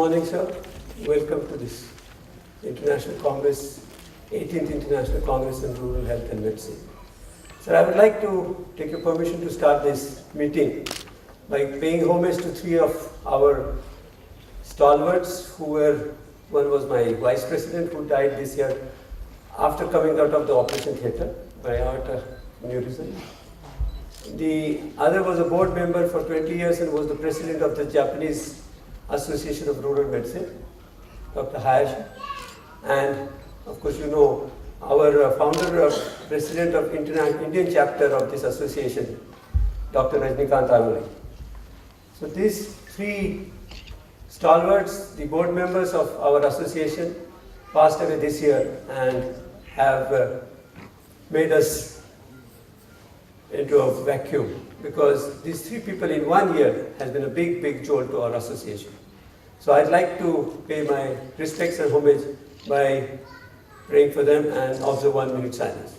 morning, sir. Welcome to this International Congress, 18th International Congress on Rural Health and Medicine. Sir, I would like to take your permission to start this meeting by paying homage to three of our stalwarts who were, one was my vice president who died this year after coming out of the operation theatre by aorta aneurysm. The other was a board member for 20 years and was the president of the Japanese Association of Rural Medicine, Dr. Hayashi. And of course, you know, our founder, president of Indian chapter of this association, Dr. Rajnikant Arole. So these three stalwarts, the board members of our association, passed away this year and have made us into a vacuum, because these three people in 1 year has been a big, big jolt to our association. So I'd like to pay my respects and homage by praying for them and observe 1 minute silence.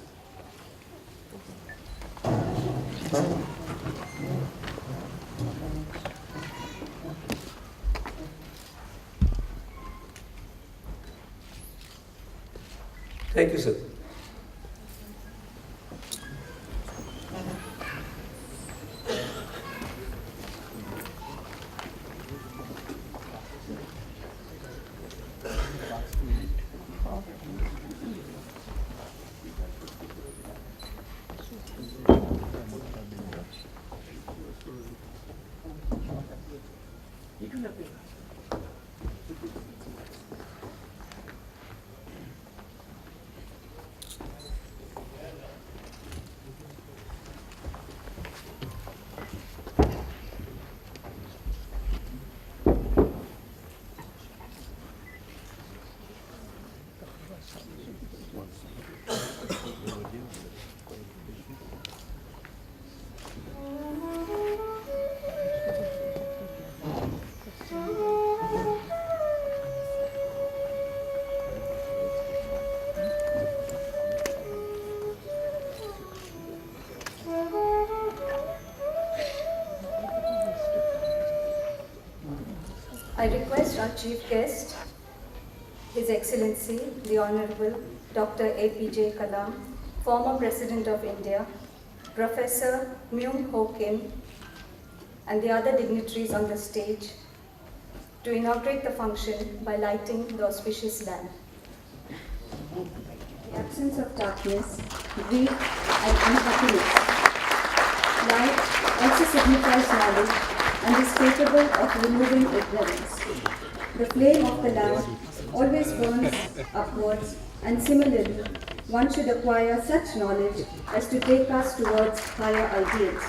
Thank you, sir. I request our chief guest, His Excellency, the Honorable Dr. APJ Kalam, former President of India, Professor Myung Ho Kim, and the other dignitaries on the stage to inaugurate the function by lighting the auspicious lamp. The absence of darkness, grief, and unhappiness. Light also signifies knowledge and is capable of removing ignorance. The flame of the lamp always burns upwards, and similarly, one should acquire such knowledge as to take us towards higher ideals.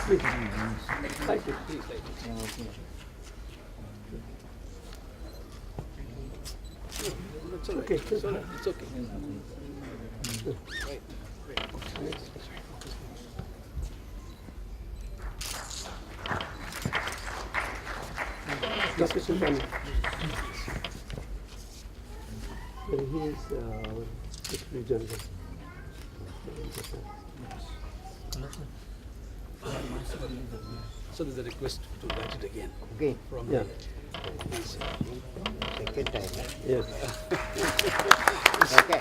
It's okay. It's all right. It's okay. Dr. Sultani. He is our Secretary General. So there's a request to write it again. Okay. From Yeah. Second time. Yes. Okay.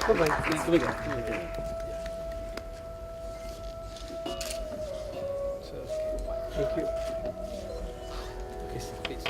All right. Come again. Thank you. Okay, sir, please.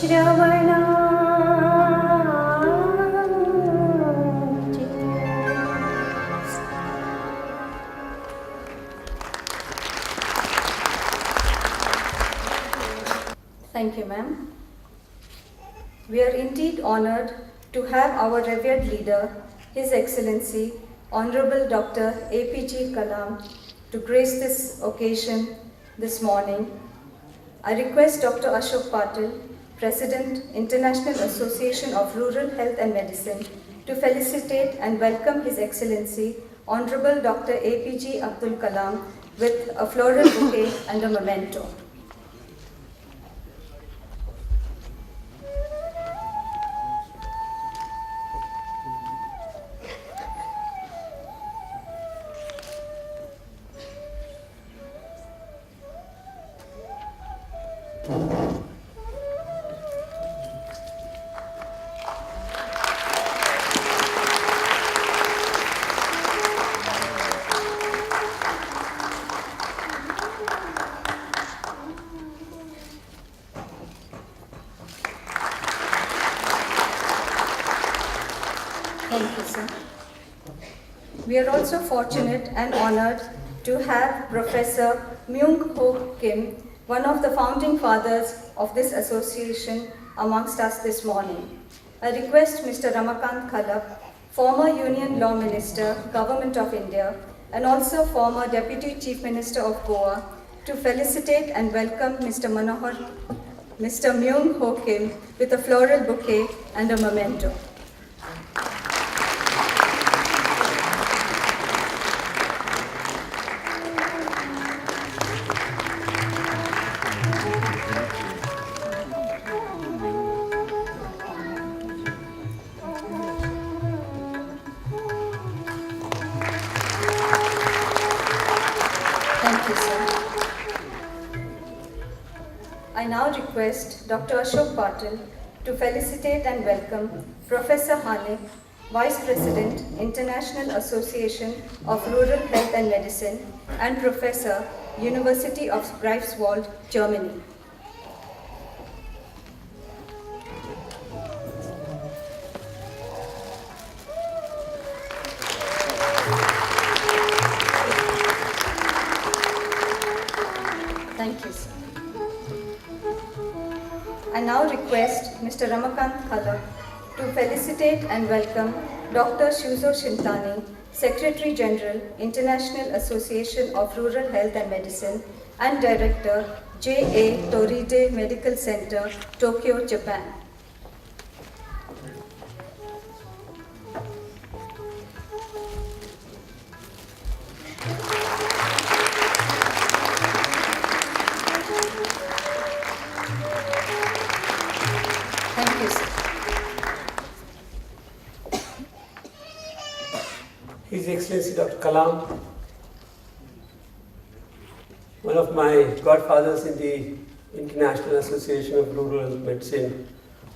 Shravana Thank you, ma'am. We are indeed honored to have our revered leader, His Excellency, Honorable Dr. APJ Kalam, to grace this occasion this morning. I request Dr. Ashok Patil, President, International Association of Rural Health and Medicine, to felicitate and welcome His Excellency, Honorable Dr. APJ Abdul Kalam, with a floral bouquet and a memento. Thank you, sir. We are also fortunate and honored to have Professor Myung Ho Kim, one of the founding fathers of this association, amongst us this morning. I request Mr. Ramakant Khalap, former Union Law Minister, Government of India, and also former Deputy Chief Minister of Goa, to felicitate and welcome Mr. Myung Ho Kim with a floral bouquet and a memento. Thank you, sir. I now request Dr. Ashok Patil to felicitate and welcome Professor Hanik, Vice President, International Association of Rural Health and Medicine, and Professor, University of Greifswald, Germany. Thank you, sir. I now request Mr. Ramakant Khalap to felicitate and welcome Dr. Shuzo Shintani, Secretary General, International Association of Rural Health and Medicine, and Director, J.A. Toride Medical Center, Tokyo, Japan. Thank you, sir. His Excellency Dr. Kalam, one of my godfathers in the International Association of Rural Medicine,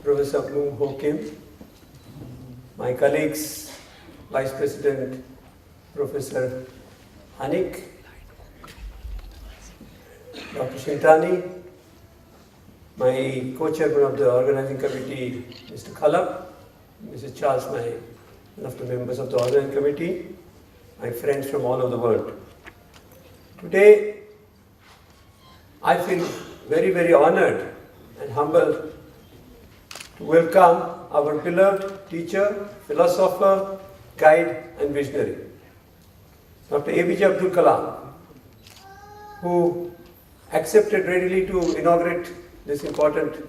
Professor Myung Ho Kim, my colleagues, Vice President Professor Hanik, Dr. Shintani, my co-chairman of the organizing committee, Mr. Khalap, Mrs. Charles, one of the members of the organizing committee, my friends from all over the world. Today, I feel very, very honored and humbled to welcome our beloved teacher, philosopher, guide, and visionary, Dr. APJ Abdul Kalam, who accepted readily to inaugurate this important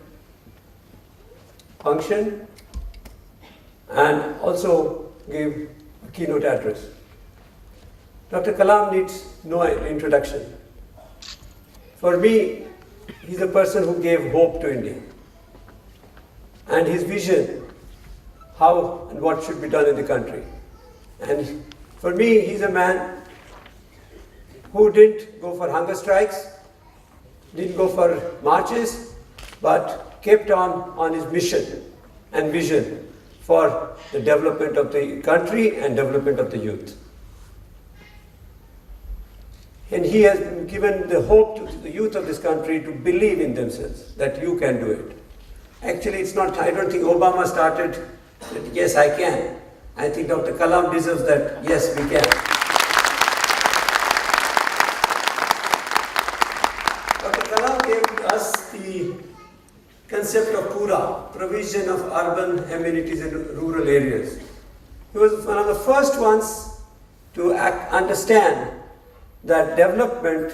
function and also gave a keynote address. Dr. Kalam needs no introduction. For me, he's a person who gave hope to India and his vision, how and what should be done in the country. And for me, he's a man who didn't go for hunger strikes, didn't go for marches, but kept on his mission and vision for the development of the country and development of the youth. And he has given the hope to the youth of this country to believe in themselves, that you can do it. Actually, it's not, I don't think Obama started that, yes, I can. I think Dr. Kalam deserves that, yes, we can. Dr. Kalam gave us the concept of Pura, provision of urban amenities in rural areas. He was one of the first ones to understand that development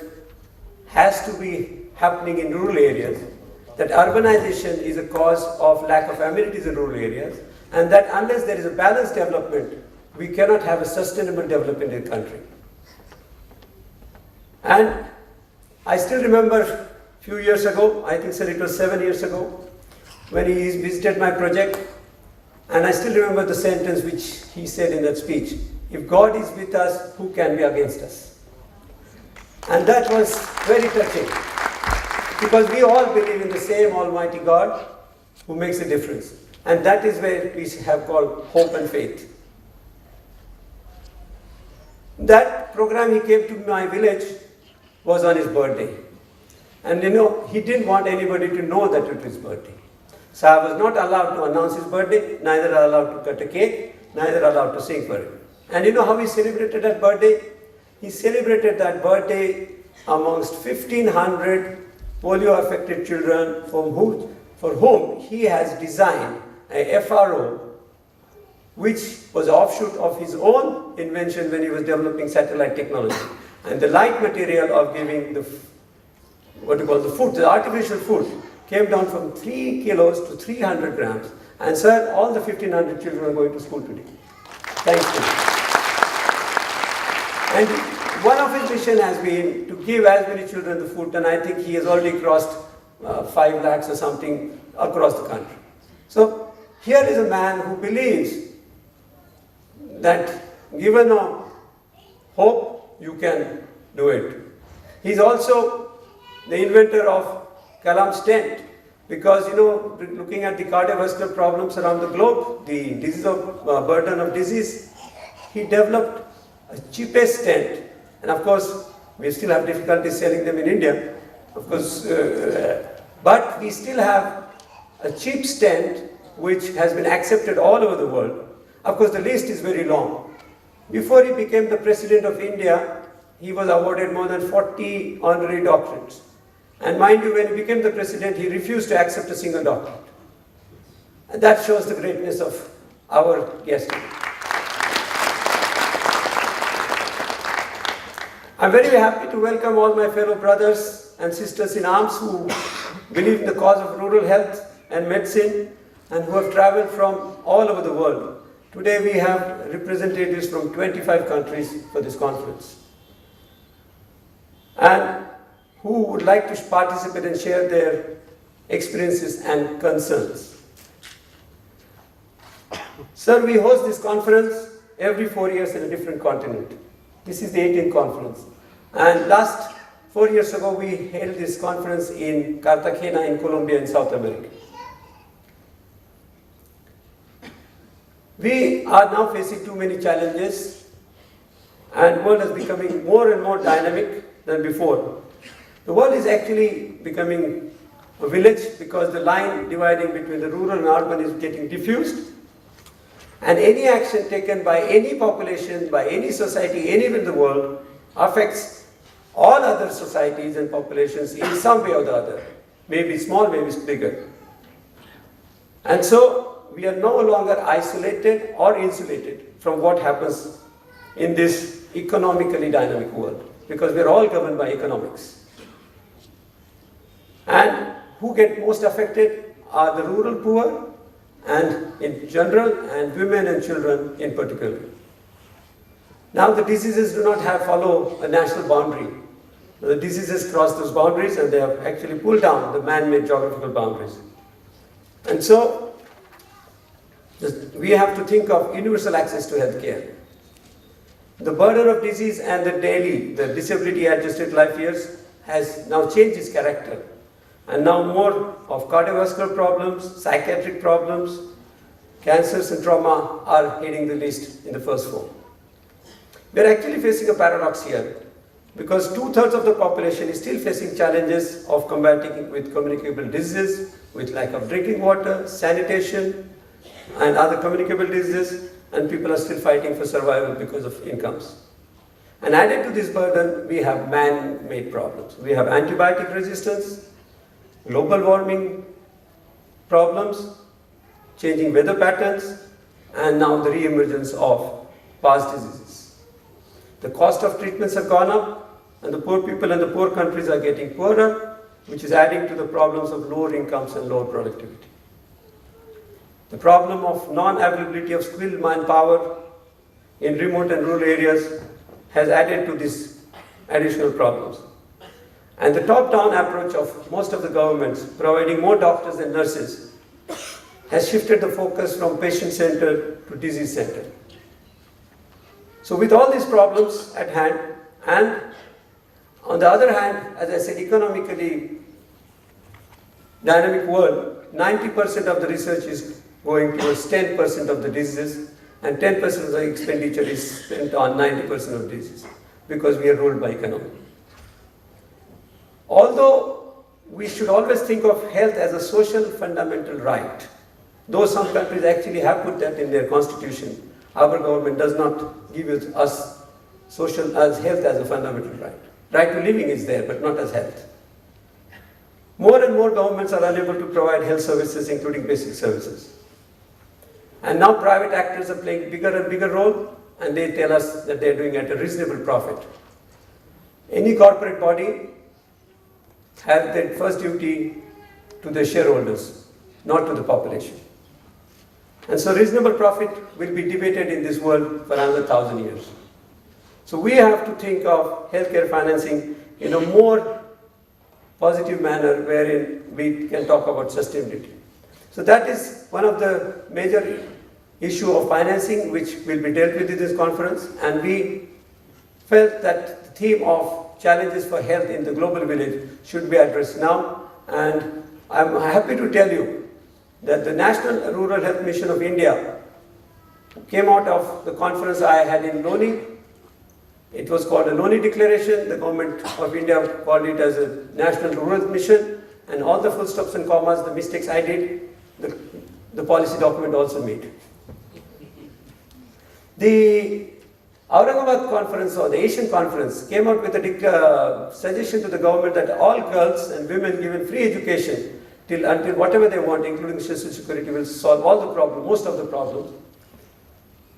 has to be happening in rural areas, that urbanization is a cause of lack of amenities in rural areas, and that unless there is a balanced development, we cannot have a sustainable development in the country. And I still remember a few years ago, I think sir, it was 7 years ago, when he visited my project, and I still remember the sentence which he said in that speech, if God is with us, who can be against us? And that was very touching, because we all believe in the same Almighty God who makes a difference. And that is where we have called hope and faith. That program, he came to my village, was on his birthday. And you know, he didn't want anybody to know that it was his birthday. So I was not allowed to announce his birthday, neither allowed to cut a cake, neither allowed to sing for him. And you know how he celebrated that birthday? He celebrated that birthday amongst 1,500 polio-affected children for whom he has designed a FRO, which was an offshoot of his own invention when he was developing satellite technology. And the light material of giving the, what you call the food, the artificial food, came down from 3 kilos to 300 grams. And sir, all the 1,500 children are going to school today. Thanks to him. And one of his mission has been to give as many children the food, and I think he has already crossed 5 lakhs or something across the country. So here is a man who believes that given a hope, you can do it. He's also the inventor of Kalam's tent, because you know, looking at the cardiovascular problems around the globe, the disease of burden of disease, he developed a cheapest tent. And of course, we still have difficulty selling them in India, of course, but we still have a cheap tent which has been accepted all over the world. Of course, the list is very long. Before he became the President of India, he was awarded more than 40 honorary doctorates. And mind you, when he became the President, he refused to accept a single doctorate. And that shows the greatness of our guest. I'm very happy to welcome all my fellow brothers and sisters in arms who believe in the cause of rural health and medicine and who have traveled from all over the world. Today we have representatives from 25 countries for this conference, and who would like to participate and share their experiences and concerns. Sir, we host this conference every 4 years in a different continent. This is the 18th conference. And last 4 years ago, we held this conference in Cartagena in Colombia in South America. We are now facing too many challenges, and the world is becoming more and more dynamic than before. The world is actually becoming a village because the line dividing between the rural and urban is getting diffused. And any action taken by any population, by any society, anywhere in the world, affects all other societies and populations in some way or the other. Maybe small, maybe bigger. And so we are no longer isolated or insulated from what happens in this economically dynamic world, because we are all governed by economics. And who get most affected are the rural poor, and in general, and women and children in particular. Now the diseases do not follow a national boundary. The diseases cross those boundaries, and they have actually pulled down the man-made geographical boundaries. And so we have to think of universal access to health care. The burden of disease and the disability-adjusted life years has now changed its character. And now more of cardiovascular problems, psychiatric problems, cancers and trauma are heading the list in the first four. We are actually facing a paradox here, because 2/3 of the population is still facing challenges of combating with communicable diseases, with lack of drinking water, sanitation, and other communicable diseases, and people are still fighting for survival because of incomes. And added to this burden, we have man-made problems. We have antibiotic resistance, global warming problems, changing weather patterns, and now the re-emergence of past diseases. The cost of treatments have gone up, and the poor people in the poor countries are getting poorer, which is adding to the problems of lower incomes and lower productivity. The problem of non-availability of skilled manpower in remote and rural areas has added to these additional problems. And the top-down approach of most of the governments, providing more doctors and nurses, has shifted the focus from patient-centered to disease-centered. So with all these problems at hand, and on the other hand, as I said, economically dynamic world, 90% of the research is going towards 10% of the diseases, and 10% of the expenditure is spent on 90% of diseases, because we are ruled by economy. Although we should always think of health as a social fundamental right, though some countries actually have put that in their constitution, our government does not give us social as health as a fundamental right. Right to living is there, but not as health. More and more governments are unable to provide health services, including basic services. And now private actors are playing bigger and bigger role, and they tell us that they're doing at a reasonable profit. Any corporate body has their first duty to the shareholders, not to the population. And so reasonable profit will be debated in this world for another 1,000 years. So we have to think of healthcare financing in a more positive manner, wherein we can talk about sustainability. So that is one of the major issue of financing which will be dealt with in this conference, and we felt that the theme of challenges for health in the global village should be addressed now. And I'm happy to tell you that the National Rural Health Mission of India came out of the conference I had in Loni. It was called a Loni Declaration. The government of India called it as a National Rural Mission, and all the full stops and commas, the mistakes I did, the policy document also made. The Aurangabad conference, or the Asian conference, came out with a suggestion to the government that all girls and women given free education until whatever they want, including social security, will solve all the problems, most of the problems.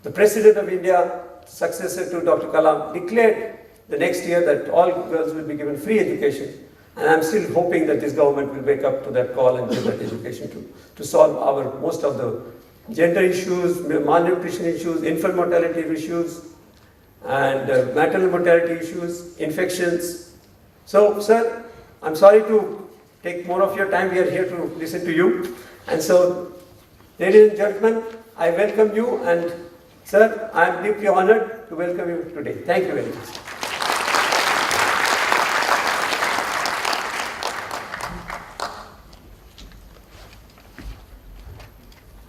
The President of India, successor to Dr. Kalam, declared the next year that all girls will be given free education. And I'm still hoping that this government will wake up to that call and give that education to solve most of the gender issues, malnutrition issues, infant mortality issues, and maternal mortality issues, infections. So, sir, I'm sorry to take more of your time. We are here to listen to you. And so, ladies and gentlemen, I welcome you, and sir, I am deeply honored to welcome you today. Thank you very much.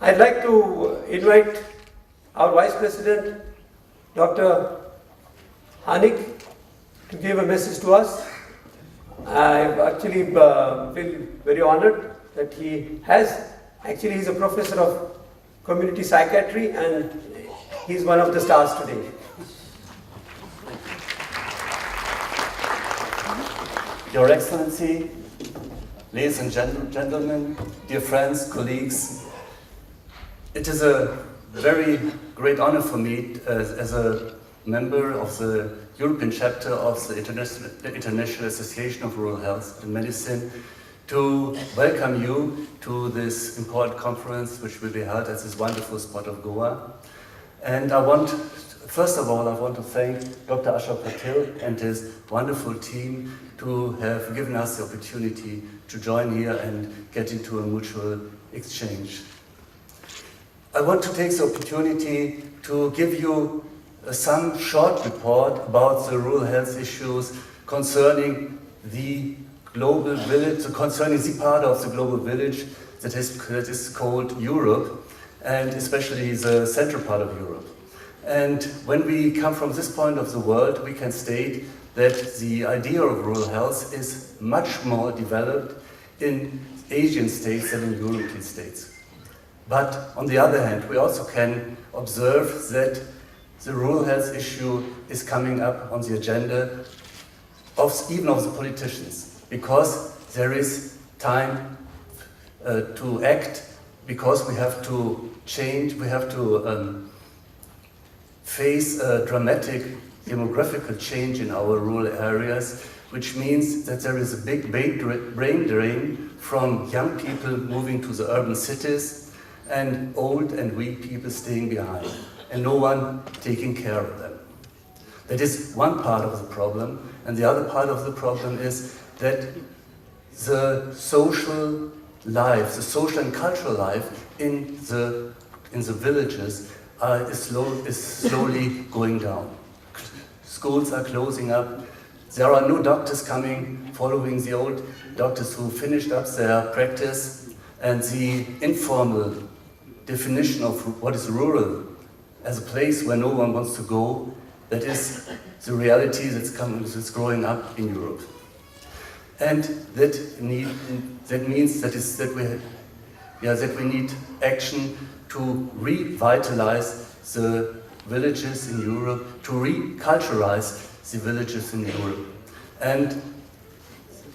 I'd like to invite our Vice President, Dr. Hanik, to give a message to us. I actually feel very honored that he's a professor of community psychiatry, and he's one of the stars today. Your Excellency, ladies and gentlemen, dear friends, colleagues, it is a very great honor for me as a member of the European chapter of the International Association of Rural Health and Medicine to welcome you to this important conference which will be held at this wonderful spot of Goa. And first of all, I want to thank Dr. Ashok Patil and his wonderful team to have given us the opportunity to join here and get into a mutual exchange. I want to take the opportunity to give you some short report about the rural health issues concerning the global village, concerning the part of the global village that is called Europe, and especially the central part of Europe. And when we come from this point of the world, we can state that the idea of rural health is much more developed in Asian states than in European states. But on the other hand, we also can observe that the rural health issue is coming up on the agenda even of the politicians, because there is time to act, because we have to change, we have to face a dramatic demographical change in our rural areas, which means that there is a big brain drain from young people moving to the urban cities and old and weak people staying behind, and no one taking care of them. That is one part of the problem, and the other part of the problem is that the social life, the social and cultural life in the villages is slowly going down. Schools are closing up. There are no doctors coming, following the old doctors who finished up their practice, and the informal definition of what is rural as a place where no one wants to go, that is the reality that's growing up in Europe. And that means that we need action to revitalize the villages in Europe, to reculturalize the villages in Europe. And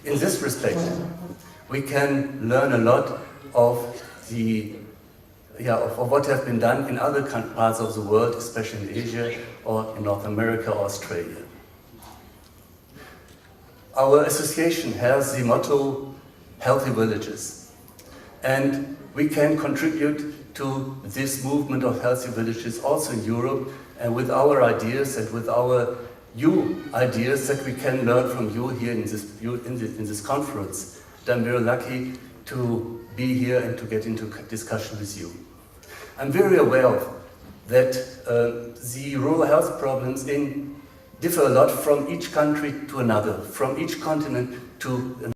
in this respect, we can learn a lot of what has been done in other parts of the world, especially in Asia or in North America or Australia. Our association has the motto, Healthy Villages. And we can contribute to this movement of healthy villages also in Europe, and with our ideas and with our new ideas that we can learn from you here in this conference. I'm very lucky to be here and to get into discussion with you. I'm very aware of that the rural health problems differ a lot from each country to another, from each continent to